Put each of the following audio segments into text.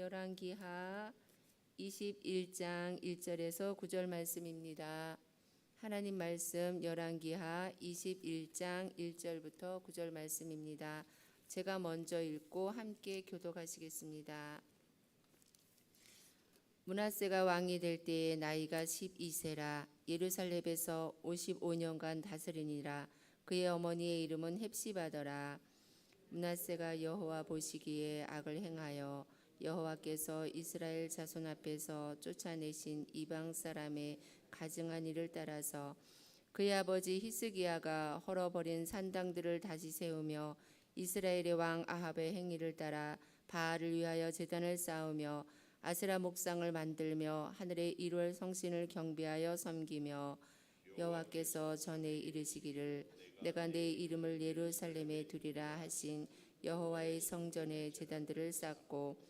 열왕기하 21장 1절에서 9절 말씀입니다. 하나님 말씀 열왕기하 21장 1절부터 9절 말씀입니다. 제가 먼저 읽고 함께 교독하시겠습니다. 므낫세가 왕이 될 때에 나이가 12세라 예루살렘에서 55년간 다스리니라. 그의 어머니의 이름은 헵시바더라. 므낫세가 여호와 보시기에 악을 행하여 여호와께서 이스라엘 자손 앞에서 쫓아내신 이방 사람의 가증한 일을 따라서 그의 아버지 히스기야가 헐어버린 산당들을 다시 세우며 이스라엘의 왕 아합의 행위를 따라 바알을 위하여 제단을 쌓으며 아세라 목상을 만들며 하늘의 일월 성신을 경배하여 섬기며 여호와께서 전에 이르시기를 내가 내 이름을 예루살렘에 두리라 하신 여호와의 성전에 제단들을 쌓고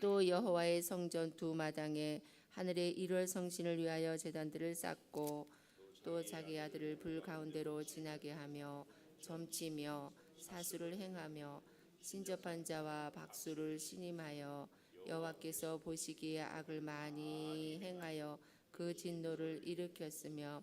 또 여호와의 성전 두 마당에 하늘의 일월 성신을 위하여 제단들을 쌓고 또 자기 아들을 불 가운데로 지나게 하며 점치며 사수를 행하며 신접한 자와 박수를 신임하여 여호와께서 보시기에 악을 많이 행하여 그 진노를 일으켰으며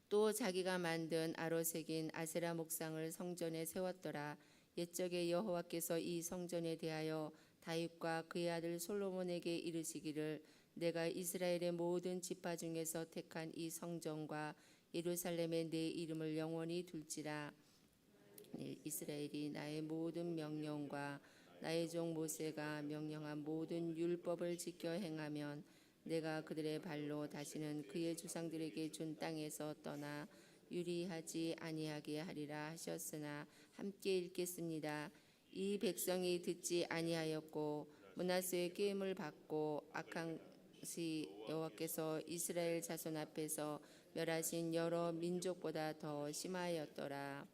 또 자기가 만든 아로 새긴 아세라 목상을 성전에 세웠더라. 옛적에 여호와께서 이 성전에 대하여 다윗과 그의 아들 솔로몬에게 이르시기를 내가 이스라엘의 모든 지파 중에서 택한 이 성전과 예루살렘에 내 이름을 영원히 둘지라. 이스라엘이 나의 모든 명령과 나의 종 모세가 명령한 모든 율법을 지켜 행하면 내가 그들의 발로 다시는 그의 조상들에게 준 땅에서 떠나 유리하지 아니하게 하리라 하셨으나 함께 읽겠습니다. 이 백성이 듣지 아니하였고 므낫세의 꾀임을 받고 악한 것이 여호와께서 이스라엘 자손 앞에서 멸하신 여러 민족보다 더 심하였더라.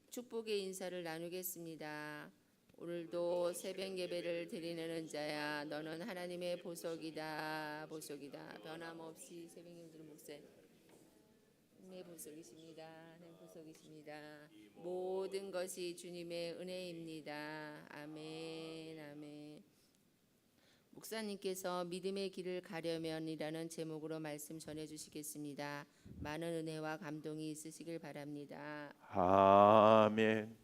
축복의 인사를 나누겠습니다. 오늘도 새벽 예배를 드리는 자야 너는 하나님의 보석이다. 변함없이 새벽 예배 드리는 목사님 내 보석이십니다. 하나님 보석이십니다. 모든 것이 주님의 은혜입니다. 아멘. 목사님께서 믿음의 길을 가려면이라는 제목으로 말씀 전해주시겠습니다. 많은 은혜와 감동이 있으시길 바랍니다. 아멘.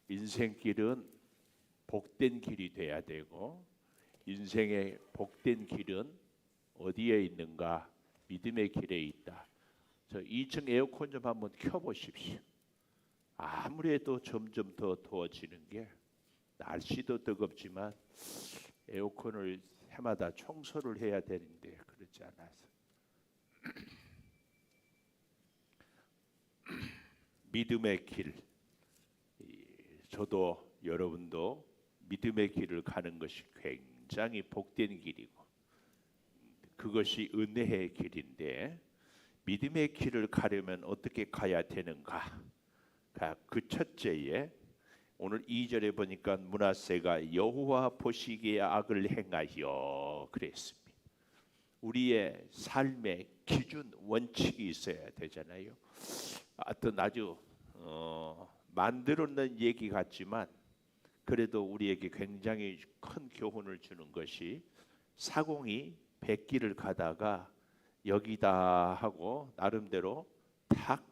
인생길은 복된 길이 돼야 되고 인생의 복된 길은 어디에 있는가? 믿음의 길에 있다. 저 2층 에어컨 좀 한번 켜보십시오. 아무래도 점점 더 더워지는 게 날씨도 뜨겁지만 에어컨을 해마다 청소를 해야 되는데 그렇지 않아서 믿음의 길, 저도 여러분도 믿음의 길을 가는 것이 굉장히 복된 길이고 그것이 은혜의 길인데 믿음의 길을 가려면 어떻게 가야 되는가? 그 첫째에 오늘 2절에 보니까 므낫세가 여호와 보시기에 악을 행하여 그랬습니다. 우리의 삶의 기준 원칙이 있어야 되잖아요. 하여튼 아주 만들어낸 얘기 같지만 그래도 우리에게 굉장히 큰 교훈을 주는 것이 사공이 백길을 가다가 여기다 하고 나름대로 탁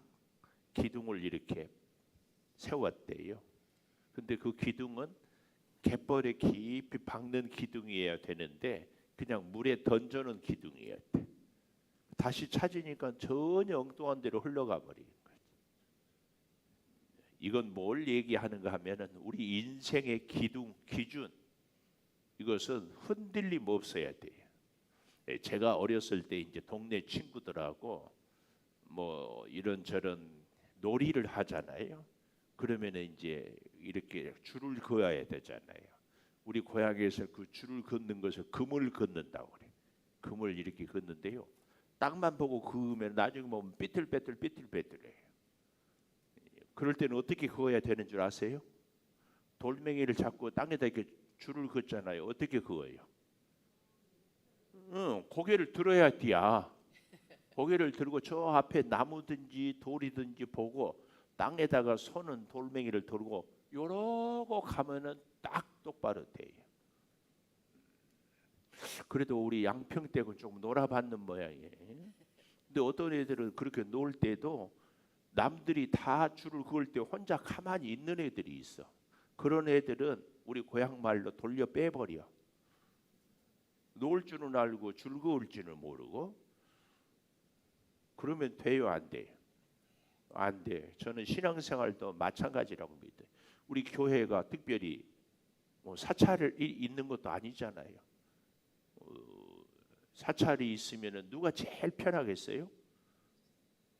기둥을 이렇게 세웠대요. 근데 그 기둥은 갯벌에 깊이 박는 기둥이어야 되는데 그냥 물에 던져놓은 기둥이었대. 다시 찾으니까 전혀 엉뚱한 데로 흘러가 버린 거지. 이건 뭘 얘기하는가 하면은 우리 인생의 기준 이것은 흔들림 없어야 돼요. 제가 어렸을 때 이제 동네 친구들하고 뭐 이런저런 놀이를 하잖아요. 그러면은 이제 이렇게 줄을 그어야 되잖아요. 우리 고향에서 그 줄을 긋는 것을 금을 긋는다고 그래. 금을 이렇게 긋는데요. 땅만 보고 그으면 나중에 보면 삐뚤빼뚤해요. 그럴 때는 어떻게 그어야 되는 줄 아세요? 돌멩이를 잡고 땅에다 이렇게 줄을 긋잖아요. 어떻게 그어요? 고개를 들어야 돼야. 고개를 들고 저 앞에 나무든지 돌이든지 보고 땅에다가 손은 돌멩이를 들고 요러고 하면은 딱 똑바로 돼요. 그래도 우리 양평댁은 좀 놀아봤는 모양이에요. 근데 어떤 애들은 그렇게 놀 때도 남들이 다 줄을 그을 때 혼자 가만히 있는 애들이 있어. 그런 애들은 우리 고향 말로 돌려 빼버려. 놀 줄은 알고 줄 그을 줄은 모르고. 그러면 돼요, 안 돼요? 안 돼. 저는 신앙생활도 마찬가지라고 믿어요. 우리 교회가 특별히 뭐 사찰이 있는 것도 아니잖아요. 사찰이 있으면은 누가 제일 편하겠어요?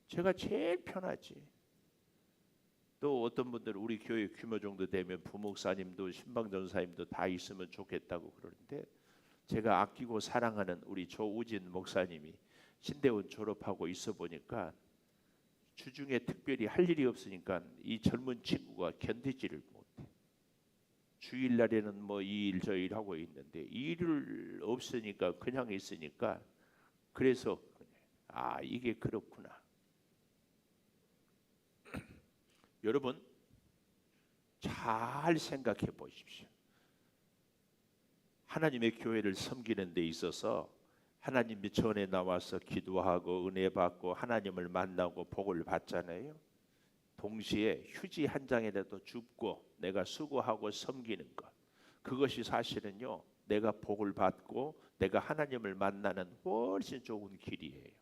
제가 제일 편하지. 또 어떤 분들은 우리 교회 규모 정도 되면 부목사님도 신방전사님도 다 있으면 좋겠다고 그러는데, 제가 아끼고 사랑하는 우리 조우진 목사님이 신대원 졸업하고 있어 보니까 주중에 특별히 할 일이 없으니까 이 젊은 친구가 견디지를 못해. 주일날에는 뭐 이 일 저 일 하고 있는데 일을 없으니까 그냥 있으니까, 그래서 아, 이게 그렇구나. 여러분 잘 생각해 보십시오. 하나님의 교회를 섬기는 데 있어서 하나님 전에 나와서 기도하고 은혜 받고 하나님을 만나고 복을 받잖아요. 동시에 휴지 한 장이라도 줍고 내가 수고하고 섬기는 것, 그것이 사실은요 내가 복을 받고 내가 하나님을 만나는 훨씬 좋은 길이에요.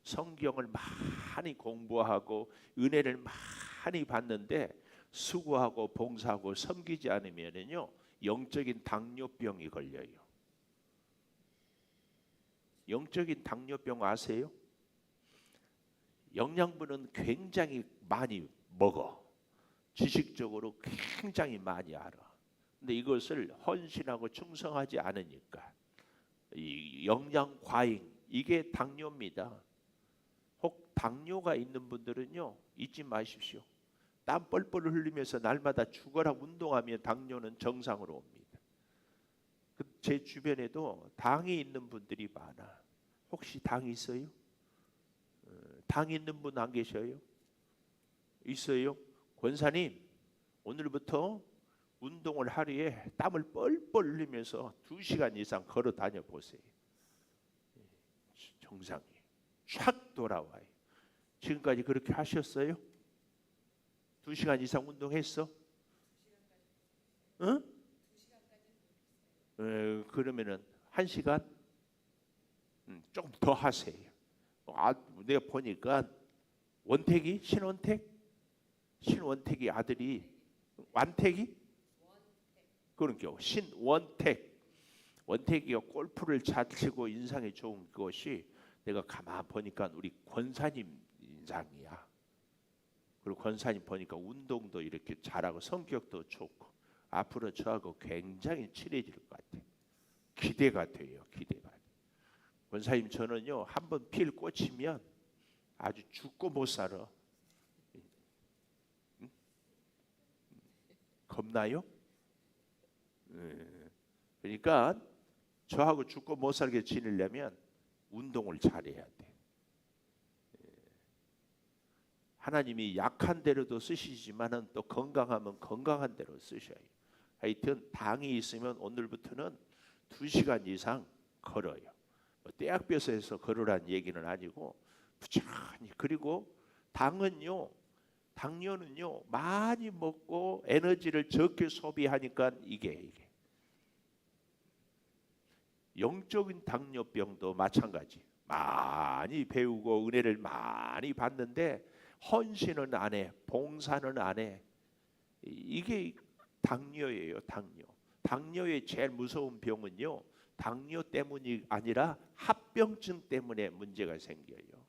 성경을 많이 공부하고 은혜를 많이 받는데 수고하고 봉사하고 섬기지 않으면요 영적인 당뇨병이 걸려요. 영적인 당뇨병 아세요? 영양분은 굉장히 많이 먹어. 지식적으로 굉장히 많이 알아. 근데 이것을 헌신하고 충성하지 않으니까 이 영양 과잉, 이게 당뇨입니다. 혹 당뇨가 있는 분들은요 잊지 마십시오. 땀 뻘뻘 흘리면서 날마다 죽어라 운동하면 당뇨는 정상으로 옵니다. 제 주변에도 당이 있는 분들이 많아. 혹시 당 있어요? 당 있는 분 안 계셔요? 있어요? 권사님, 오늘부터 운동을 하루에 땀을 뻘뻘 흘리면서 2시간 이상 걸어 다녀 보세요. 정상이 촥 돌아와요. 지금까지 그렇게 하셨어요? 2시간 이상 운동했어? 응? 그러면은 1시간? 좀 더 하세요. 아, 내가 보니까 원택이 신원택이 아들이 완택이 그러니까 원택이가 골프를 잘 치고 인상이 좋은 것이 내가 가만 보니까 우리 권사님 인상이야. 그리고 권사님 보니까 운동도 이렇게 잘하고 성격도 좋고 앞으로 저하고 굉장히 친해질 것 같아요. 기대가 돼요. 기대가. 권사님 저는요 한번 필 꽂히면 아주 죽고 못 살아. 겁나요? 그러니까 저하고 죽고 못 살게 지내려면 운동을 잘해야 돼. 하나님이 약한 대로도 쓰시지만은 또 건강하면 건강한 대로 쓰셔요. 하여튼 당이 있으면 오늘부터는 2시간 이상 걸어요. 뭐 떼약볕에서 걸으라는 얘기는 아니고 부지런히. 그리고 당뇨는요 많이 먹고 에너지를 적게 소비하니까 이게 영적인 당뇨병도 마찬가지. 많이 배우고 은혜를 많이 받는데 헌신은 안 해, 봉사는 안 해. 이게 당뇨예요. 당뇨의 제일 무서운 병은요 당뇨 때문이 아니라 합병증 때문에 문제가 생겨요.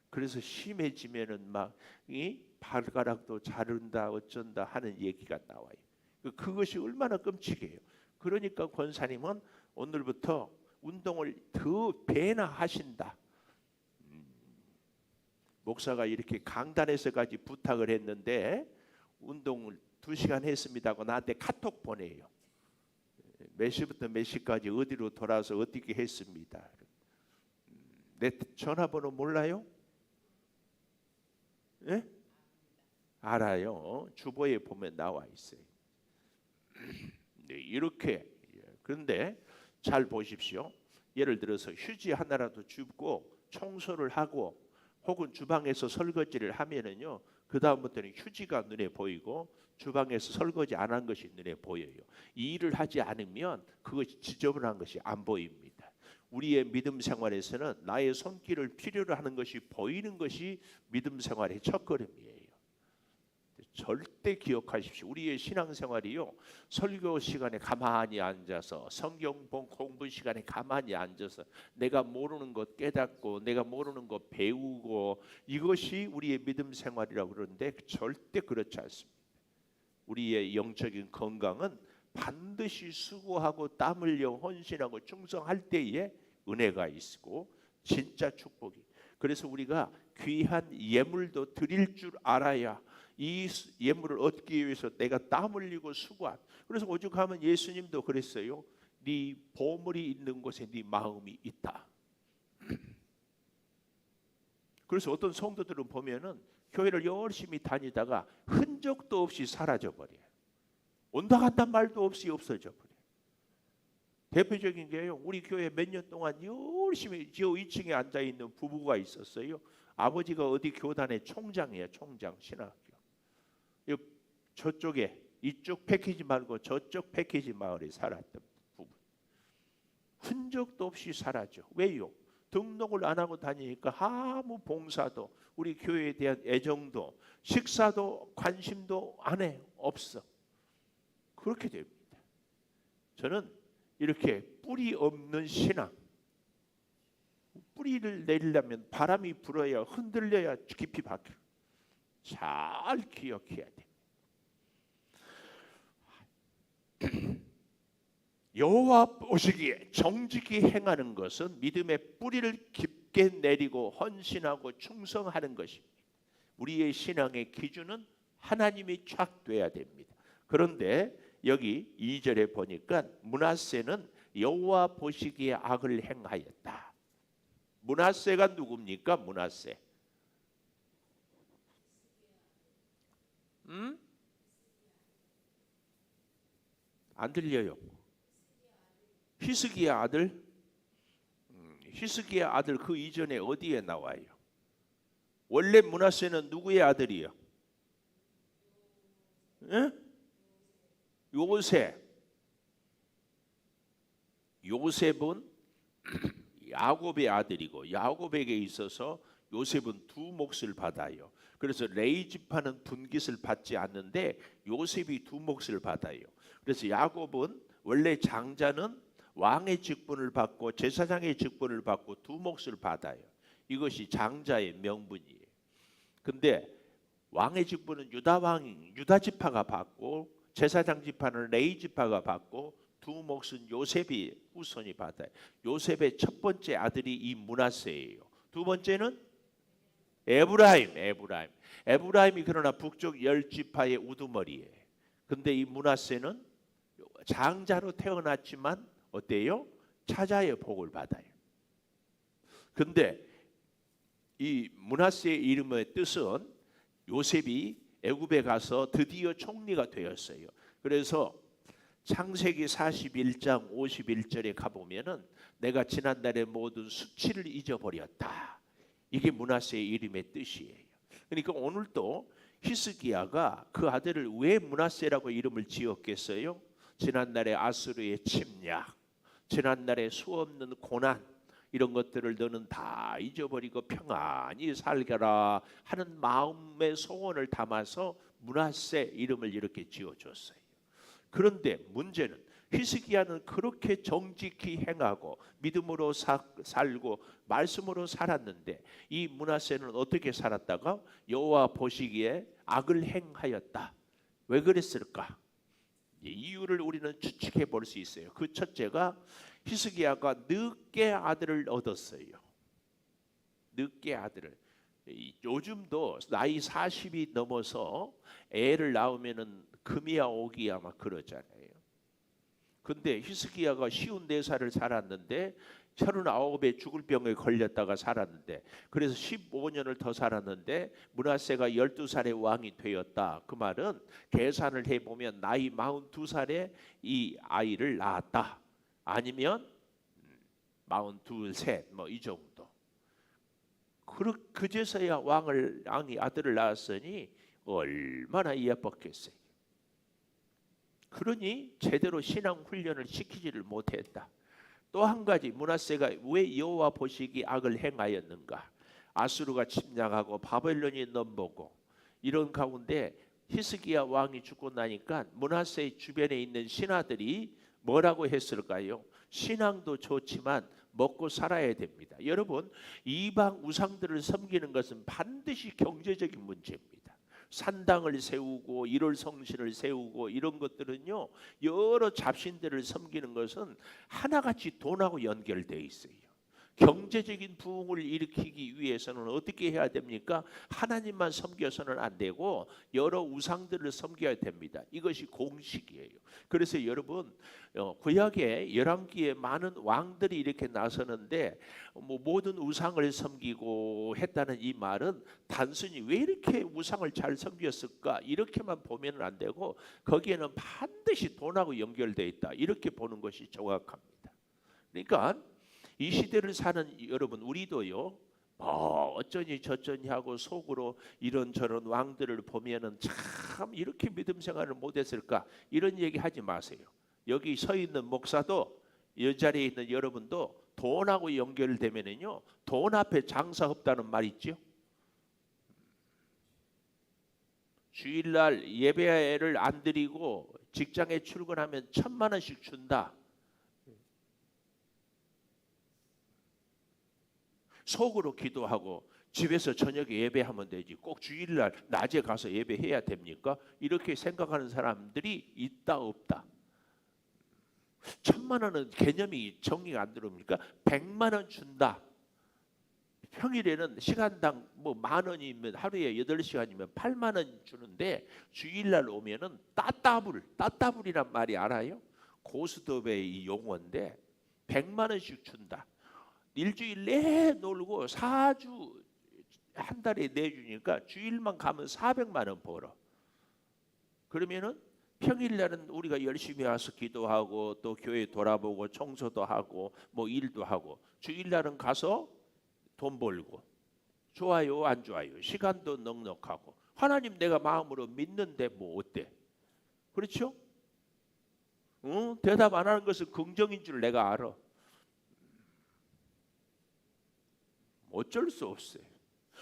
그래서 심해지면은 막 이 발가락도 자른다 어쩐다 하는 얘기가 나와요. 그것이 얼마나 끔찍해요. 그러니까 권사님은 오늘부터 운동을 더 배나 하신다. 목사가 이렇게 강단에서까지 부탁을 했는데 운동을 2시간 했습니다고 나한테 카톡 보내요. 몇 시부터 몇 시까지 어디로 돌아서 어떻게 했습니다. 내 전화번호 몰라요? 예? 알아요. 주보에 보면 나와 있어요. 이렇게. 그런데 잘 보십시오. 예를 들어서 휴지 하나라도 줍고 청소를 하고 혹은 주방에서 설거지를 하면은요, 그 다음부터는 휴지가 눈에 보이고 주방에서 설거지 안 한 것이 눈에 보여요. 이 일을 하지 않으면 그것이 지저분한 것이 안 보입니다. 우리의 믿음 생활에서는 나의 손길을 필요로 하는 것이 보이는 것이 믿음 생활의 첫걸음이에요. 절대 기억하십시오. 우리의 신앙생활이요, 설교 시간에 가만히 앉아서 성경 공부 시간에 가만히 앉아서 내가 모르는 것 깨닫고 내가 모르는 것 배우고 이것이 우리의 믿음 생활이라고 그러는데 절대 그렇지 않습니다. 우리의 영적인 건강은 반드시 수고하고 땀 흘려 헌신하고 충성할 때에 은혜가 있고 진짜 축복이. 그래서 우리가 귀한 예물도 드릴 줄 알아야 이 예물을 얻기 위해서 내가 땀 흘리고 수고한. 그래서 오죽하면 예수님도 그랬어요. 네 보물이 있는 곳에 네 마음이 있다. 그래서 어떤 성도들은 보면은 교회를 열심히 다니다가 흔적도 없이 사라져 버려요. 온다 갔다 말도 없이 없어져 버려요. 대표적인 게요, 우리 교회 몇 년 동안 열심히 저 2층에 앉아 있는 부부가 있었어요. 아버지가 어디 교단의 총장이에요. 총장 신학교. 저쪽에 이쪽 패키지 말고 저쪽 패키지 마을에 살았던 부부. 흔적도 없이 사라져. 왜요? 등록을 안 하고 다니니까 아무 봉사도 우리 교회에 대한 애정도 식사도 관심도 안 해. 없어. 그렇게 됩니다. 저는 이렇게 뿌리 없는 신앙, 뿌리를 내리려면 바람이 불어야 흔들려야 깊이 박혀. 잘 기억해야 돼. 여호와 보시기에 정직히 행하는 것은 믿음의 뿌리를 깊게 내리고 헌신하고 충성하는 것입니다. 우리의 신앙의 기준은 하나님이 쫙 돼야 됩니다. 그런데 여기 2절에 보니까 므낫세는 여호와 보시기에 악을 행하였다. 므낫세가 누굽니까? 므낫세. 안 들려요. 히스기야 아들. 히스기야 아들 그 이전에 어디에 나와요? 원래 므낫세는 누구의 아들이요? 예? 요셉. 요셉은 야곱의 아들이고 야곱에게 있어서 요셉은 두 몫을 받아요. 그래서 레위 지파는 분깃을 받지 않는데 요셉이 두 몫을 받아요. 그래서 야곱은 원래 장자는 왕의 직분을 받고 제사장의 직분을 받고 두 몫을 받아요. 이것이 장자의 명분이에요. 근데 왕의 직분은 유다 지파가 받고 제사장 지파는 레위 지파가 받고 두 몫은 요셉이 후손이 받아요. 요셉의 첫 번째 아들이 이 므낫세예요. 두 번째는 에브라임이 그러나 북쪽 10지파의 우두머리예요. 근데 이 므낫세는 장자로 태어났지만 어때요? 차자의 복을 받아요. 근데 이 므낫세의 이름의 뜻은 요셉이 애굽에 가서 드디어 총리가 되었어요. 그래서 창세기 41장 51절에 가보면은 내가 지난날의 모든 수치를 잊어버렸다. 이게 므낫세의 이름의 뜻이에요. 그러니까 오늘도 히스기야가 그 아들을 왜 므낫세라고 이름을 지었겠어요? 지난날의 아수르의 침략, 지난날의 수없는 고난 이런 것들을 너는 다 잊어버리고 평안히 살거라 하는 마음의 소원을 담아서 므낫세 이름을 이렇게 지어줬어요. 그런데 문제는 히스기야는 그렇게 정직히 행하고 믿음으로 살고 말씀으로 살았는데 이 므낫세는 어떻게 살았다가 여호와 보시기에 악을 행하였다. 왜 그랬을까? 이유를 우리는 추측해 볼 수 있어요. 그 첫째가 히스기야가 늦게 아들을 얻었어요. 늦게 아들을. 요즘도 나이 40이 넘어서 애를 낳으면은 금이야 오기야 막 그러잖아요. 근데 히스기야가 54살을 살았는데 39에 죽을 병에 걸렸다가 살았는데, 그래서 15년을 더 살았는데 므낫세가 12살의 왕이 되었다. 그 말은 계산을 해보면 나이 42살에 이 아이를 낳았다. 아니면 42, 셋 뭐 이 정도. 그제서야 왕이 아들을 낳았으니 얼마나 예뻤겠어요. 그러니 제대로 신앙 훈련을 시키지를 못했다. 또 한 가지, 므낫세가 왜 여호와 보시기 악을 행하였는가? 아수르가 침략하고 바벨론이 넘보고 이런 가운데 히스기야 왕이 죽고 나니까 므낫세의 주변에 있는 신하들이 뭐라고 했을까요? 신앙도 좋지만 먹고 살아야 됩니다. 여러분, 이방 우상들을 섬기는 것은 반드시 경제적인 문제입니다. 산당을 세우고 일월 성신을 세우고 이런 것들은요, 여러 잡신들을 섬기는 것은 하나같이 돈하고 연결되어 있어요. 경제적인 부흥을 일으키기 위해서는 어떻게 해야 됩니까? 하나님만 섬겨서는 안 되고 여러 우상들을 섬겨야 됩니다. 이것이 공식이에요. 그래서 여러분, 구약에 열왕기에 많은 왕들이 이렇게 나서는데 모든 우상을 섬기고 했다는 이 말은 단순히 왜 이렇게 우상을 잘 섬겼을까 이렇게만 보면 안 되고 거기에는 반드시 돈하고 연결되어 있다, 이렇게 보는 것이 정확합니다. 그러니까 이 시대를 사는 여러분, 우리도요, 어쩌니 저쩌니 하고 속으로 이런저런 왕들을 보면은 참 이렇게 믿음 생활을 못했을까, 이런 얘기 하지 마세요. 여기 서 있는 목사도, 이 자리에 있는 여러분도 돈하고 연결되면은요, 돈 앞에 장사 없다는 말 있죠. 주일날 예배를 안 드리고 직장에 출근하면 1,000만 원씩 준다. 속으로 기도하고 집에서 저녁에 예배하면 되지 꼭 주일날 낮에 가서 예배해야 됩니까? 이렇게 생각하는 사람들이 있다 없다. 1,000만 원은 개념이 정리가 안 들어옵니까? 100만 원 준다. 평일에는 시간당 뭐 10,000원이면 하루에 8시간이면 8만 원 주는데 주일날 오면은 따따불이란 말이 알아요? 고스톱의 이 용어인데 100만 원씩 준다. 일주일 내내 놀고 4주 한 달에 내주니까 주일만 가면 400만 원 벌어. 그러면은 평일날은 우리가 열심히 와서 기도하고 또 교회 돌아보고 청소도 하고 뭐 일도 하고, 주일날은 가서 돈 벌고, 좋아요 안 좋아요? 시간도 넉넉하고, 하나님 내가 마음으로 믿는데 뭐 어때? 그렇죠? 대답 안 하는 것은 긍정인 줄 내가 알아. 어쩔 수 없어요.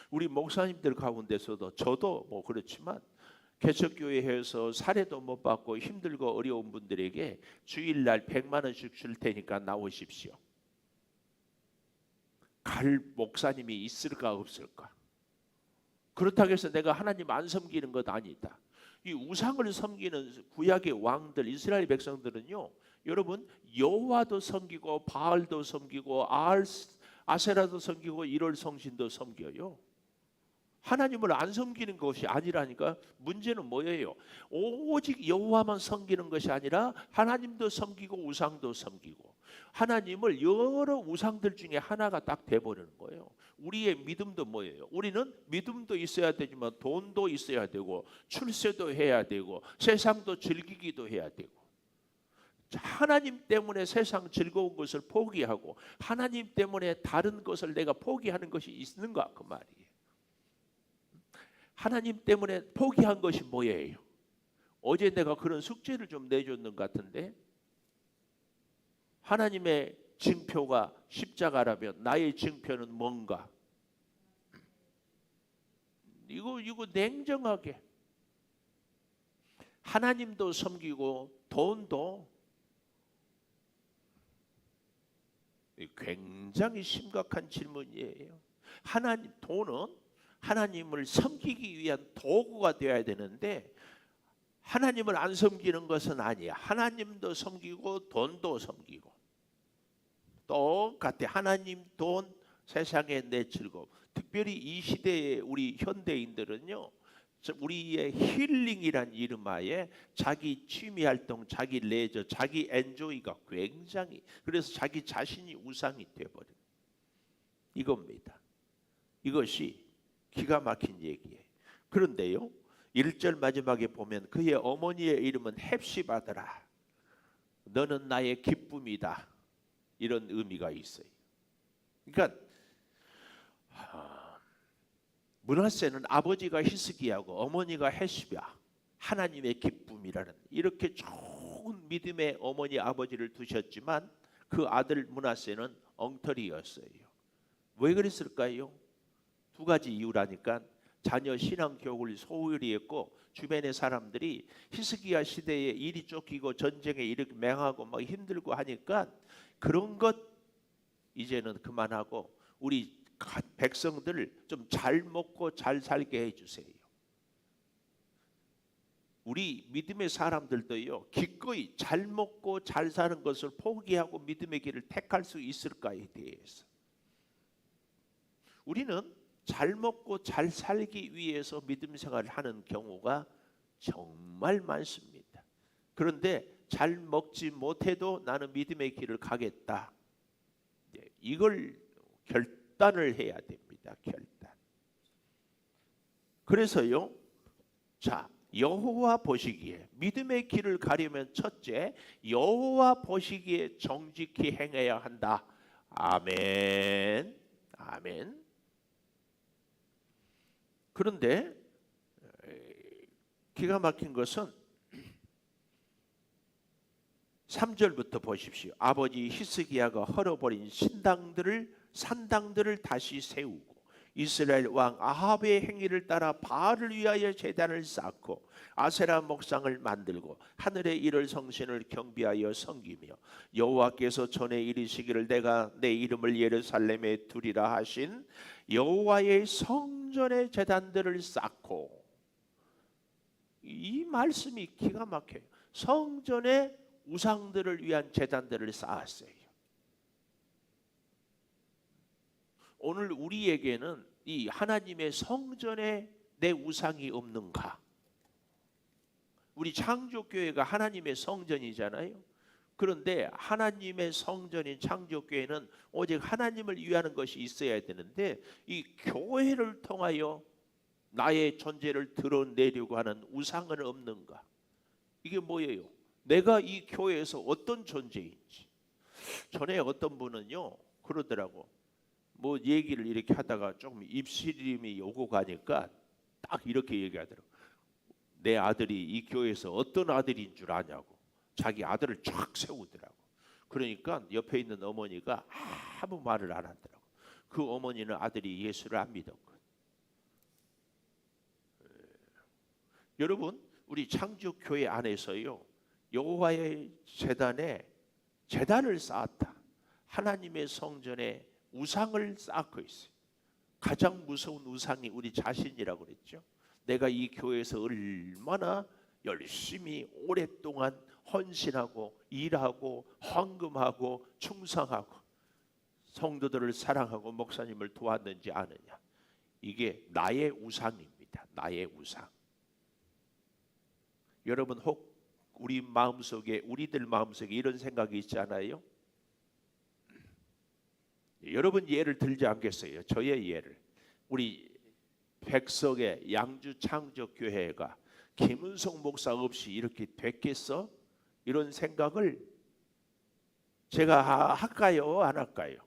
우리 목사님들 가운데서도 저도 뭐 그렇지만 개척교회에서 사례도 못 받고 힘들고 어려운 분들에게 주일날 100만 원씩 줄 테니까 나오십시오. 갈 목사님이 있을까 없을까? 그렇다고 해서 내가 하나님 안 섬기는 것 아니다. 이 우상을 섬기는 구약의 왕들, 이스라엘 백성들은요, 여러분, 여호와도 섬기고 바알도 섬기고 아세라도 섬기고 일월 성신도 섬겨요. 하나님을 안 섬기는 것이 아니라니까. 문제는 뭐예요? 오직 여호와만 섬기는 것이 아니라 하나님도 섬기고 우상도 섬기고, 하나님을 여러 우상들 중에 하나가 딱 돼버리는 거예요. 우리의 믿음도 뭐예요? 우리는 믿음도 있어야 되지만 돈도 있어야 되고 출세도 해야 되고 세상도 즐기기도 해야 되고, 하나님 때문에 세상 즐거운 것을 포기하고 하나님 때문에 다른 것을 내가 포기하는 것이 있는가, 그 말이에요. 하나님 때문에 포기한 것이 뭐예요? 어제 내가 그런 숙제를 좀 내줬는 것 같은데, 하나님의 징표가 십자가라면 나의 징표는 뭔가? 이거 냉정하게, 하나님도 섬기고 돈도, 굉장히 심각한 질문이에요. 돈은 하나님을 섬기기 위한 도구가 되어야 되는데 하나님을 안 섬기는 것은 아니야. 하나님도 섬기고 돈도 섬기고 똑같아. 하나님, 돈, 세상의 내 즐거움. 특별히 이 시대의 우리 현대인들은요, 우리의 힐링이란 이름하에 자기 취미 활동, 자기 레저, 자기 엔조이가 굉장히, 그래서 자기 자신이 우상이 되어버린 이겁니다. 이것이 기가 막힌 얘기예요. 그런데요, 1절 마지막에 보면 그의 어머니의 이름은 헵시바더라. 너는 나의 기쁨이다. 이런 의미가 있어요. 그러니까 므낫세는 아버지가 히스기야고 어머니가 헵시바, 하나님의 기쁨이라는 이렇게 좋은 믿음의 어머니 아버지를 두셨지만 그 아들 므낫세는 엉터리였어요. 왜 그랬을까요? 두 가지 이유라니까. 자녀 신앙 교육을 소홀히 했고 주변의 사람들이 히스기야 시대에 일이 쫓기고 전쟁에 이렇게 맹하고 막 힘들고 하니까 그런 것 이제는 그만하고 우리 백성들을 좀 잘 먹고 잘 살게 해주세요. 우리 믿음의 사람들도요, 기꺼이 잘 먹고 잘 사는 것을 포기하고 믿음의 길을 택할 수 있을까에 대해서 우리는 잘 먹고 잘 살기 위해서 믿음 생활을 하는 경우가 정말 많습니다. 그런데 잘 먹지 못해도 나는 믿음의 길을 가겠다. 이걸 결단을 해야 됩니다. 결단. 그래서요, 자, 여호와 보시기에 믿음의 길을 가려면 첫째, 여호와 보시기에 정직히 행해야 한다. 아멘. 아멘. 그런데 기가 막힌 것은 3절부터 보십시오. 아버지 히스기야가 헐어버린 산당들을 다시 세우고 이스라엘 왕 아합의 행위를 따라 바알을 위하여 제단을 쌓고 아세라 목상을 만들고 하늘의 일월 성신을 경배하여 섬기며 여호와께서 전에 이르시기를 내가 내 이름을 예루살렘에 두리라 하신 여호와의 성전의 제단들을 쌓고, 이 말씀이 기가 막혀요. 성전의 우상들을 위한 제단들을 쌓았어요. 오늘 우리에게는 이 하나님의 성전에 내 우상이 없는가? 우리 창조교회가 하나님의 성전이잖아요. 그런데 하나님의 성전인 창조교회는 오직 하나님을 위하는 것이 있어야 되는데 이 교회를 통하여 나의 존재를 드러내려고 하는 우상은 없는가? 이게 뭐예요? 내가 이 교회에서 어떤 존재인지. 전에 어떤 분은요 그러더라고. 뭐 얘기를 이렇게 하다가 좀 입시림이 오고 가니까 딱 이렇게 얘기하더라고. 내 아들이 이 교회에서 어떤 아들인 줄 아냐고. 자기 아들을 쫙 세우더라고. 그러니까 옆에 있는 어머니가 아무 말을 안 하더라고. 그 어머니는 아들이 예수를 안 믿었거든. 여러분, 우리 창조교회 안에서요 여호와의 제단을 쌓았다. 하나님의 성전에 우상을 쌓고 있어요. 가장 무서운 우상이 우리 자신이라고 그랬죠. 내가 이 교회에서 얼마나 열심히 오랫동안 헌신하고 일하고 헌금하고 충성하고 성도들을 사랑하고 목사님을 도왔는지 아느냐. 이게 나의 우상입니다. 나의 우상. 여러분 혹 우리들 마음속에 이런 생각이 있지 않아요? 여러분 예를 들지 않겠어요? 저의 예를. 우리 백석의 양주 창조교회가 김은성 목사 없이 이렇게 됐겠어? 이런 생각을 제가 할까요? 안 할까요?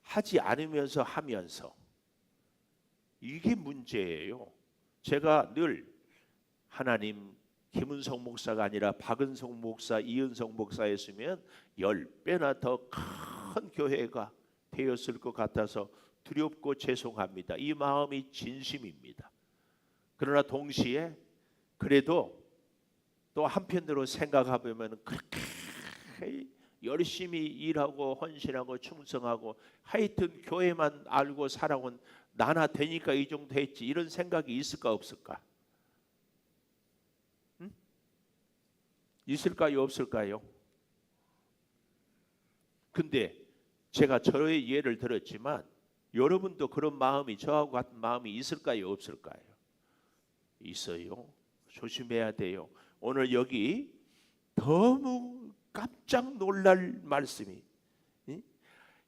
하지 않으면서 하면서. 이게 문제예요. 제가 늘 하나님 김은성 목사가 아니라 박은성 목사, 이은성 목사였으면 10배나 더 큰 교회가 되었을 것 같아서 두렵고 죄송합니다. 이 마음이 진심입니다. 그러나 동시에 그래도 또 한편으로 생각해보면 그렇게 열심히 일하고 헌신하고 충성하고 하여튼 교회만 알고 살아온 나나 되니까 이 정도 했지, 이런 생각이 있을까 없을까? 응? 있을까요 없을까요? 근데 제가 저의 예를 들었지만 여러분도 그런 마음이 저하고 같은 마음이 있을까요? 없을까요? 있어요. 조심해야 돼요. 오늘 여기 너무 깜짝 놀랄 말씀이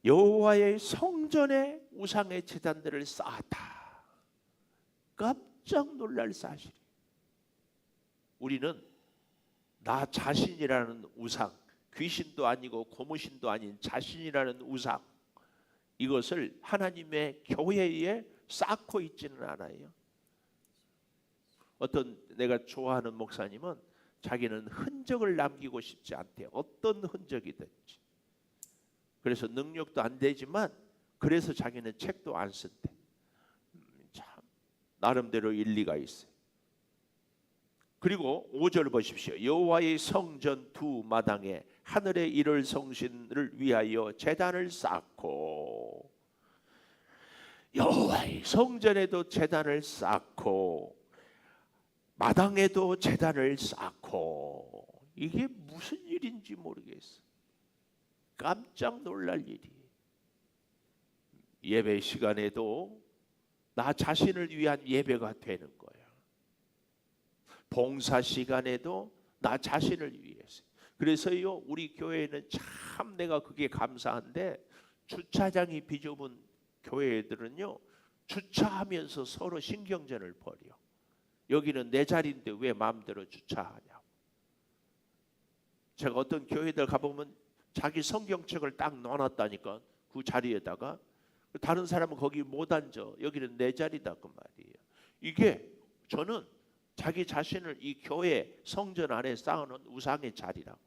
여호와의 성전에 우상의 제단들을 쌓았다. 깜짝 놀랄 사실. 우리는 나 자신이라는 우상, 귀신도 아니고 고무신도 아닌 자신이라는 우상, 이것을 하나님의 교회에 쌓고 있지는 않아요. 어떤 내가 좋아하는 목사님은 자기는 흔적을 남기고 싶지 않대. 어떤 흔적이든지. 그래서 능력도 안 되지만 그래서 자기는 책도 안 쓴대. 참 나름대로 일리가 있어요. 그리고 5절 보십시오. 여호와의 성전 두 마당에 하늘에 이를 성신을 위하여 제단을 쌓고, 여호와의 성전에도 제단을 쌓고 마당에도 제단을 쌓고, 이게 무슨 일인지 모르겠어. 깜짝 놀랄 일이. 예배 시간에도 나 자신을 위한 예배가 되는 거야. 봉사 시간에도 나 자신을 위해서. 그래서요, 우리 교회는 참 내가 그게 감사한데, 주차장이 비좁은 교회들은요 주차하면서 서로 신경전을 벌여. 여기는 내 자리인데 왜 마음대로 주차하냐고. 제가 어떤 교회들 가보면 자기 성경책을 딱 넣어놨다니까, 그 자리에다가. 다른 사람은 거기 못 앉아. 여기는 내 자리다 그 말이에요. 이게 저는 자기 자신을 이 교회 성전 안에 쌓아놓은 우상의 자리라고.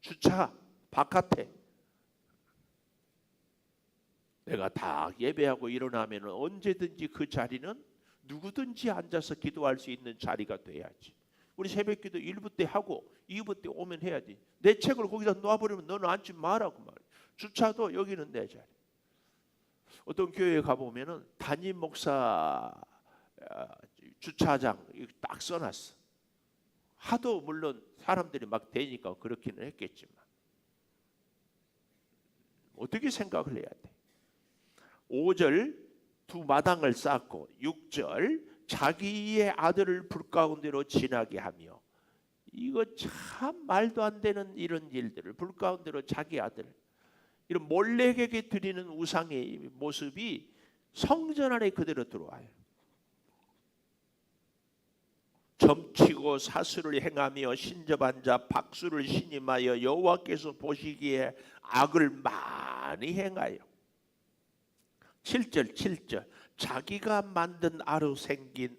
주차 바깥에. 내가 다 예배하고 일어나면 언제든지 그 자리는 누구든지 앉아서 기도할 수 있는 자리가 돼야지. 우리 새벽기도 1부 때 하고 2부 때 오면 해야지. 내 책을 거기다 놓아버리면 너는 앉지 마라고 말이야. 주차도 여기는 내 자리. 어떤 교회에 가보면은 담임 목사 주차장 딱 써놨어. 하도 물론 사람들이 막 대니까 그렇기는 했겠지만 어떻게 생각을 해야 돼? 5절 두 마당을 쌓고, 6절 자기의 아들을 불 가운데로 지나게 하며. 이거 참 말도 안 되는 이런 일들을, 불 가운데로 자기 아들, 이런 몰래에게 드리는 우상의 모습이 성전 안에 그대로 들어와요. 점치고 사수를 행하며 신접한 자 박수를 신임하여 여호와께서 보시기에 악을 많이 행하여. 7절 자기가 만든 아로 생긴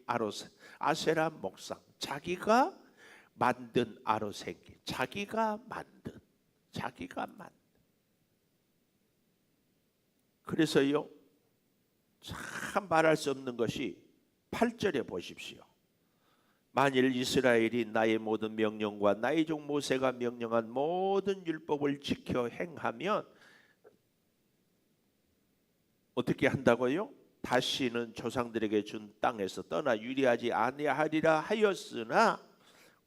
아세라 목상. 자기가 만든 아로 생긴, 자기가 만든. 그래서요 참 말할 수 없는 것이 8절에 보십시오. 만일 이스라엘이 나의 모든 명령과 나의 종 모세가 명령한 모든 율법을 지켜 행하면 어떻게 한다고요? 다시는 조상들에게 준 땅에서 떠나 유리하지 아니하리라 하였으나,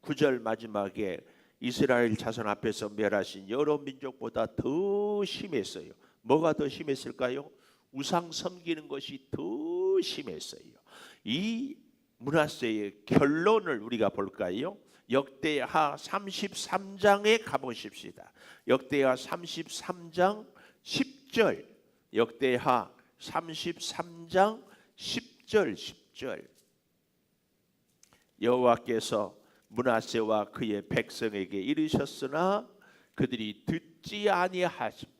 9절 마지막에 이스라엘 자손 앞에서 멸하신 여러 민족보다 더 심했어요. 뭐가 더 심했을까요? 우상 섬기는 것이 더 심했어요. 이 므낫세의 결론을 우리가 볼까요? 역대하 33장에 가보십시다. 역대하 33장 10절. 역대하 33장 10절. 여호와께서 므낫세와 그의 백성에게 이르셨으나 그들이 듣지 아니하시므로.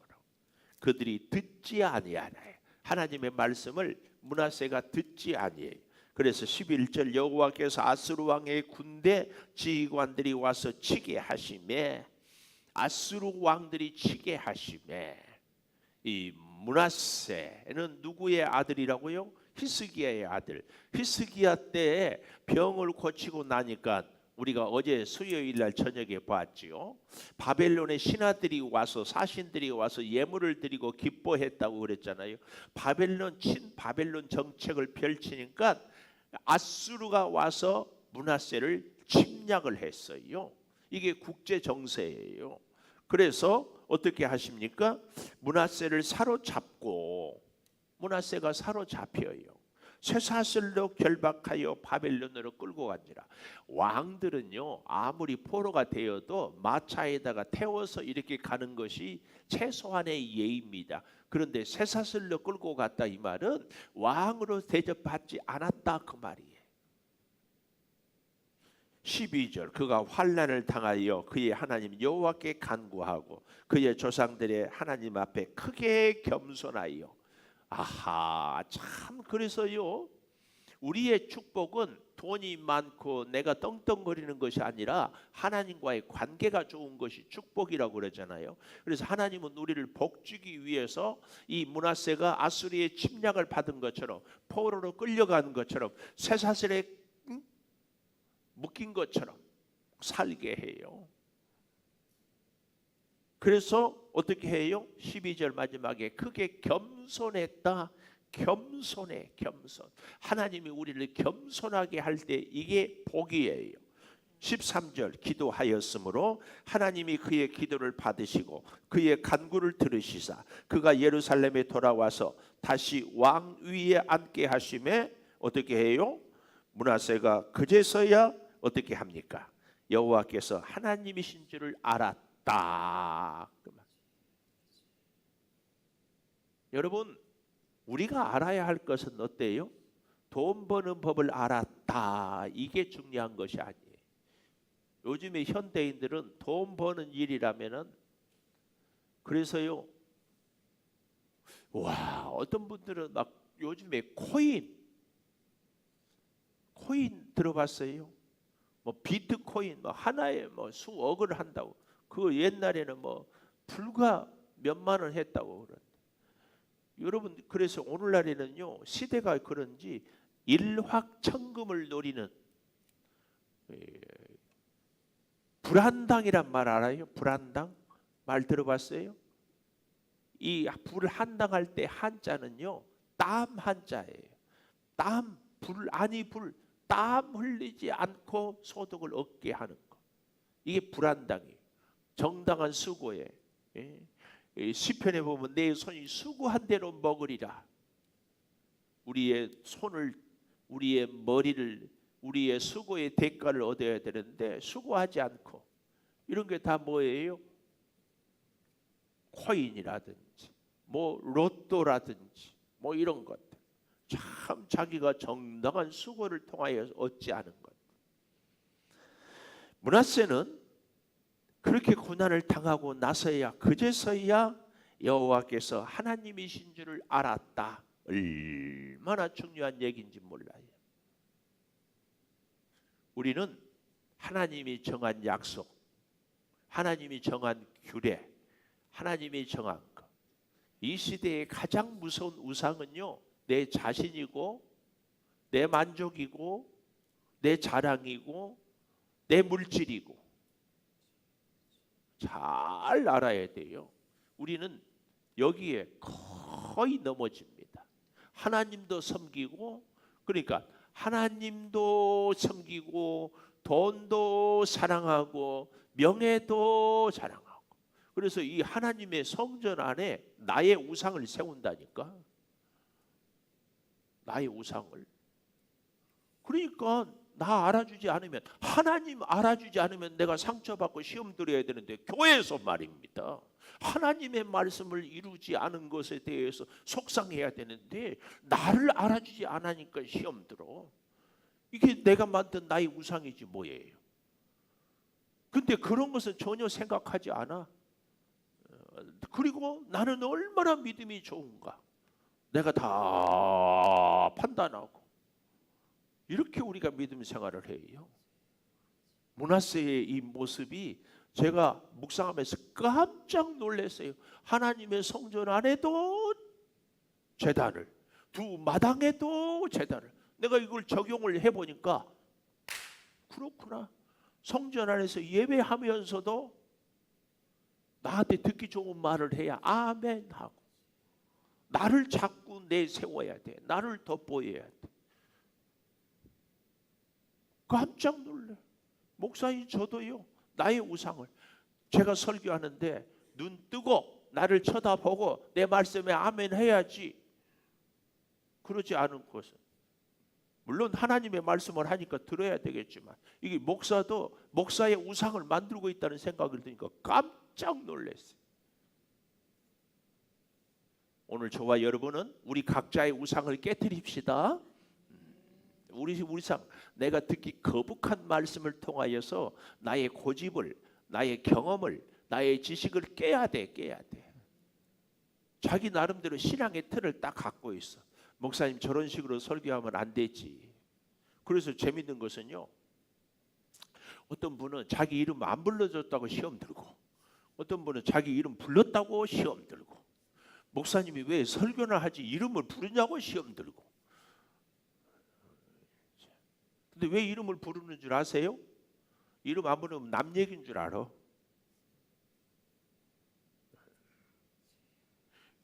그들이 듣지 아니하나요? 하나님의 말씀을 므낫세가 듣지 아니해요. 그래서 11절 여호와께서 아스루 왕의 군대 지휘관들이 와서 치게 하시매, 아스루 왕들이 치게 하시매. 이 므낫세는 누구의 아들이라고요? 히스기야의 아들. 히스기야 때에 병을 고치고 나니까 우리가 어제 수요일 날 저녁에 봤지요. 바벨론의 신하들이 와서, 사신들이 와서 예물을 드리고 기뻐했다고 그랬잖아요. 바벨론 정책을 펼치니까 아수르가 와서 므낫세를 침략을 했어요. 이게 국제 정세예요. 그래서 어떻게 하십니까? 므낫세를 사로잡고 므낫세가 사로잡혀요. 쇠사슬로 결박하여 바벨론으로 끌고 간지라. 왕들은요 아무리 포로가 되어도 마차에다가 태워서 이렇게 가는 것이 최소한의 예입니다. 그런데 쇠사슬로 끌고 갔다 이 말은 왕으로 대접받지 않았다 그 말이에요. 12절 그가 환난을 당하여 그의 하나님 여호와께 간구하고 그의 조상들의 하나님 앞에 크게 겸손하여. 아하, 참 그래서요 우리의 축복은 돈이 많고 내가 떵떵거리는 것이 아니라 하나님과의 관계가 좋은 것이 축복이라고 그러잖아요. 그래서 하나님은 우리를 복주기 위해서 이 므낫세가 아수리의 침략을 받은 것처럼 포로로 끌려가는 것처럼 쇠사슬에 묶인 것처럼 살게 해요. 그래서 어떻게 해요? 12절 마지막에 크게 겸손했다. 겸손해, 겸손. 하나님이 우리를 겸손하게 할 때 이게 복이에요. 13절 기도하였으므로 하나님이 그의 기도를 받으시고 그의 간구를 들으시사 그가 예루살렘에 돌아와서 다시 왕 위에 앉게 하심에 어떻게 해요? 므낫세가 그제서야 어떻게 합니까? 여호와께서 하나님이신 줄을 알았다. 여러분 우리가 알아야 할 것은 어때요? 돈 버는 법을 알았다. 이게 중요한 것이 아니에요. 요즘에 현대인들은 돈 버는 일이라면은 그래서요. 와 어떤 분들은 막 요즘에 코인 들어봤어요? 뭐 비트코인 뭐 하나에 뭐 수억을 한다고. 그 옛날에는 뭐 불과 몇만 원 했다고 그러는데 여러분 그래서 오늘날에는요 시대가 그런지 일확천금을 노리는 불한당이란 말 알아요? 불한당 말 들어봤어요? 이 불한당할 때 한자는요 땀 한자예요. 땀 불 아니 불 땀 흘리지 않고 소득을 얻게 하는 거. 이게 불한당이에요. 정당한 수고에. 시편에 보면 내 손이 수고한 대로 먹으리라. 우리의 손을 우리의 머리를 우리의 수고의 대가를 얻어야 되는데 수고하지 않고 이런 게 다 뭐예요? 코인이라든지 뭐 로또라든지 뭐 이런 것들. 참 자기가 정당한 수고를 통하여 얻지 않은 것. 므낫세는 그렇게 고난을 당하고 나서야 그제서야 여호와께서 하나님이신 줄을 알았다. 얼마나 중요한 얘기인지 몰라요. 우리는 하나님이 정한 약속, 하나님이 정한 규례, 하나님이 정한 것. 이 시대의 가장 무서운 우상은요 내 자신이고 내 만족이고 내 자랑이고 내 물질이고 잘 알아야 돼요. 우리는 여기에 거의 넘어집니다. 하나님도 섬기고 그러니까 하나님도 섬기고 돈도 사랑하고 명예도 자랑하고 그래서 이 하나님의 성전 안에 나의 우상을 세운다니까. 나의 우상을. 그러니까 나 알아주지 않으면 하나님 알아주지 않으면 내가 상처받고 시험 들어야 되는데 교회에서 말입니다. 하나님의 말씀을 이루지 않은 것에 대해서 속상해야 되는데 나를 알아주지 않으니까 시험 들어. 이게 내가 만든 나의 우상이지 뭐예요. 근데 그런 것은 전혀 생각하지 않아. 그리고 나는 얼마나 믿음이 좋은가. 내가 다 판단하고 이렇게 우리가 믿음 생활을 해요. 므낫세의 이 모습이 제가 묵상하면서 깜짝 놀랐어요. 하나님의 성전 안에도 제단을 두 마당에도 제단을 내가 이걸 적용을 해보니까 그렇구나. 성전 안에서 예배하면서도 나한테 듣기 좋은 말을 해야 아멘 하고 나를 자꾸 내세워야 돼. 나를 돋보여야 돼. 깜짝 놀래. 목사님 저도요. 나의 우상을 제가 설교하는데 눈 뜨고 나를 쳐다보고 내 말씀에 아멘 해야지. 그러지 않은 것은 물론 하나님의 말씀을 하니까 들어야 되겠지만 이게 목사도 목사의 우상을 만들고 있다는 생각을 드니까 깜짝 놀랐어요. 오늘 저와 여러분은 우리 각자의 우상을 깨트립시다. 우리 우상, 내가 듣기 거북한 말씀을 통하여서 나의 고집을, 나의 경험을, 나의 지식을 깨야 돼. 자기 나름대로 신앙의 틀을 딱 갖고 있어. 목사님 저런 식으로 설교하면 안 되지. 그래서 재밌는 것은요, 어떤 분은 자기 이름 안 불러줬다고 시험 들고, 어떤 분은 자기 이름 불렀다고 시험 들고, 목사님이 왜 설교를 하지 이름을 부르냐고 시험 들고. 근데 왜 이름을 부르는 줄 아세요? 이름 안 부르면 남 얘기인 줄 알아.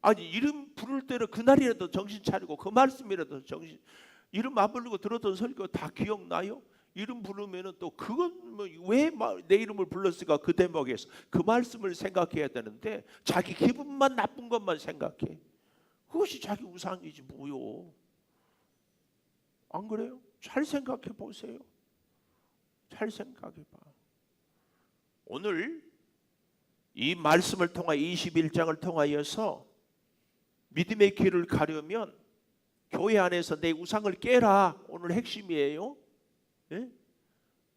아니 이름 부를 때는 그날이라도 정신 차리고 그 말씀이라도 정신, 이름 안 부르고 들었던 설교 다 기억나요? 이름 부르면은 또 그건 뭐 왜 내 이름을 불렀을까 그 대목에서 그 말씀을 생각해야 되는데 자기 기분만 나쁜 것만 생각해. 그것이 자기 우상이지 뭐요. 안 그래요? 잘 생각해 보세요. 잘 생각해 봐. 오늘 이 말씀을 통하 21장을 통하여서 믿음의 길을 가려면 교회 안에서 내 우상을 깨라. 오늘 핵심이에요. 예?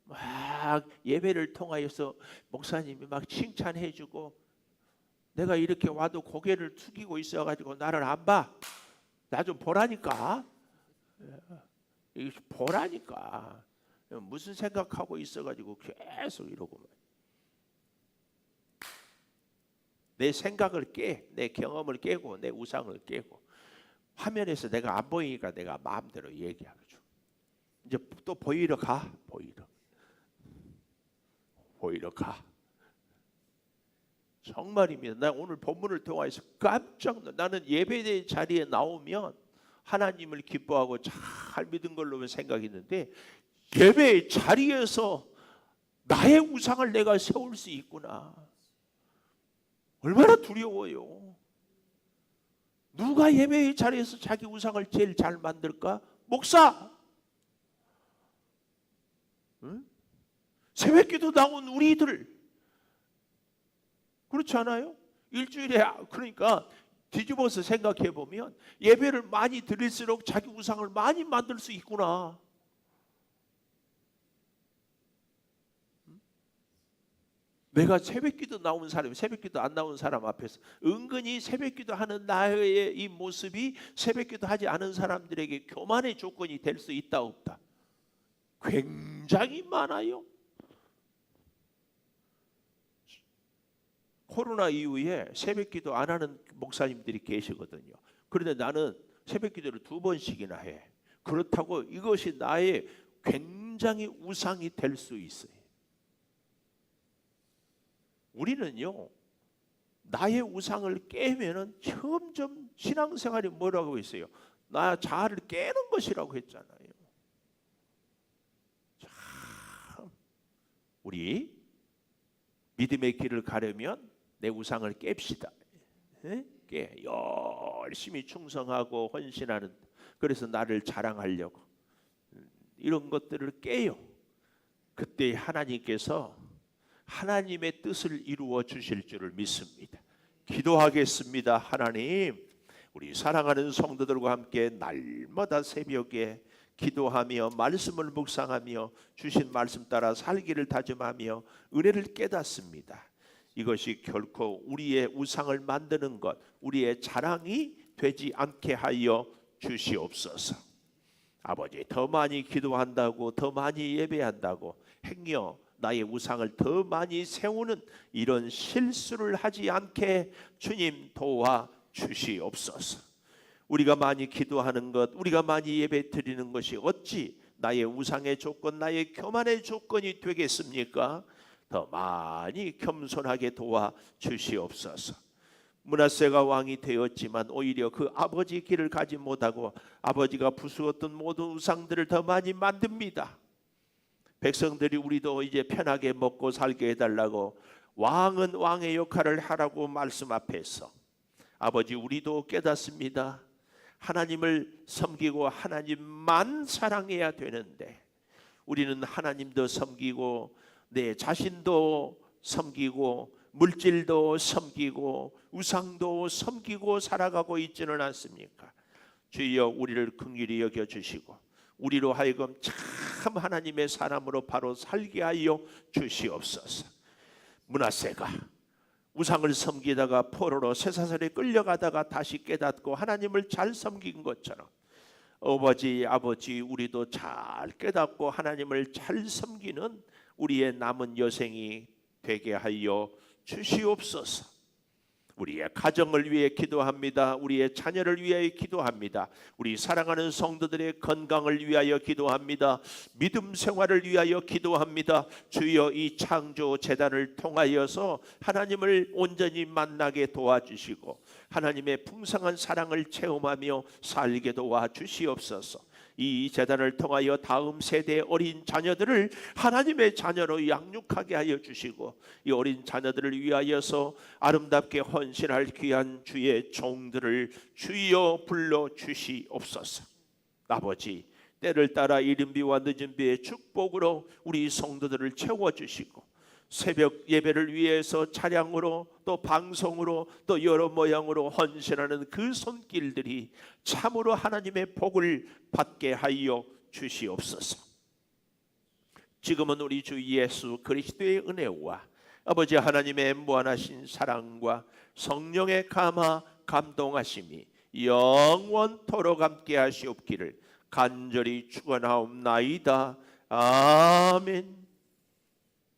막 예배를 통하여서 목사님이 막 칭찬해주고 내가 이렇게 와도 고개를 숙이고 있어가지고 나를 안 봐. 나 좀 보라니까. 이게 보라니까. 무슨 생각하고 있어가지고 계속 이러고만. 내 생각을 깨, 내 경험을 깨고 내 우상을 깨고 화면에서 내가 안 보이니까 내가 마음대로 얘기하죠. 이제 또 보이러 가. 보이러 가. 정말입니다. 나 오늘 본문을 통해서 깜짝 놀라. 나는 예배 자리에 나오면 하나님을 기뻐하고 잘 믿은 걸로 생각했는데 예배 자리에서 나의 우상을 내가 세울 수 있구나. 얼마나 두려워요. 누가 예배의 자리에서 자기 우상을 제일 잘 만들까? 목사. 응? 새벽기도 나온 우리들 그렇지 않아요? 일주일에 그러니까 뒤집어서 생각해 보면 예배를 많이 드릴수록 자기 우상을 많이 만들 수 있구나. 내가 새벽기도 나온 사람, 새벽기도 안 나온 사람 앞에서 은근히 새벽기도 하는 나의 이 모습이 새벽기도 하지 않은 사람들에게 교만의 조건이 될 수 있다 없다? 굉장히 많아요. 코로나 이후에 새벽기도 안 하는 목사님들이 계시거든요. 그런데 나는 새벽기도를 2번씩이나 해. 그렇다고 이것이 나의 굉장히 우상이 될 수 있어요. 우리는요, 나의 우상을 깨면은 점점 신앙생활이 뭐라고 했어요? 나 자아를 깨는 것이라고 했잖아요. 참, 우리 믿음의 길을 가려면 내 우상을 깹시다. 깨 열심히 충성하고 헌신하는. 그래서 나를 자랑하려고 이런 것들을 깨요. 그때 하나님께서 하나님의 뜻을 이루어 주실 줄을 믿습니다. 기도하겠습니다. 하나님, 우리 사랑하는 성도들과 함께 날마다 새벽에 기도하며 말씀을 묵상하며 주신 말씀 따라 살기를 다짐하며 은혜를 깨닫습니다. 이것이 결코 우리의 우상을 만드는 것, 우리의 자랑이 되지 않게 하여 주시옵소서. 아버지, 더 많이 기도한다고, 더 많이 예배한다고 행여 나의 우상을 더 많이 세우는 이런 실수를 하지 않게 주님 도와 주시옵소서. 우리가 많이 기도하는 것, 우리가 많이 예배 드리는 것이 어찌 나의 우상의 조건, 나의 교만의 조건이 되겠습니까? 더 많이 겸손하게 도와 주시옵소서. 므낫세가 왕이 되었지만 오히려 그 아버지 길을 가지 못하고 아버지가 부수었던 모든 우상들을 더 많이 만듭니다. 백성들이 우리도 이제 편하게 먹고 살게 해달라고 왕은 왕의 역할을 하라고 말씀 앞에서 아버지 우리도 깨닫습니다. 하나님을 섬기고 하나님만 사랑해야 되는데 우리는 하나님도 섬기고 내 자신도 섬기고 물질도 섬기고 우상도 섬기고 살아가고 있지는 않습니까? 주여 우리를 긍휼히 여겨주시고 우리로 하여금 참 하나님의 사람으로 바로 살게 하여 주시옵소서. 므낫세가 우상을 섬기다가 포로로 쇠사슬에 끌려가다가 다시 깨닫고 하나님을 잘 섬긴 것처럼 아버지 우리도 잘 깨닫고 하나님을 잘 섬기는 우리의 남은 여생이 되게 하여 주시옵소서. 우리의 가정을 위해 기도합니다. 우리의 자녀를 위하여 기도합니다. 우리 사랑하는 성도들의 건강을 위하여 기도합니다. 믿음 생활을 위하여 기도합니다. 주여 이 창조 재단을 통하여서 하나님을 온전히 만나게 도와주시고 하나님의 풍성한 사랑을 체험하며 살게 도와주시옵소서. 이 재단을 통하여 다음 세대의 어린 자녀들을 하나님의 자녀로 양육하게 하여 주시고 이 어린 자녀들을 위하여서 아름답게 헌신할 귀한 주의 종들을 주여 불러 주시옵소서. 아버지 때를 따라 이른 비와 늦은 비의 축복으로 우리 성도들을 채워주시고 새벽 예배를 위해서 차량으로 또 방송으로 또 여러 모양으로 헌신하는 그 손길들이 참으로 하나님의 복을 받게 하여 주시옵소서. 지금은 우리 주 예수 그리스도의 은혜와 아버지 하나님의 무한하신 사랑과 성령의 감화 감동하심이 영원토록 함께 하시옵기를 간절히 축원하옵나이다. 아멘.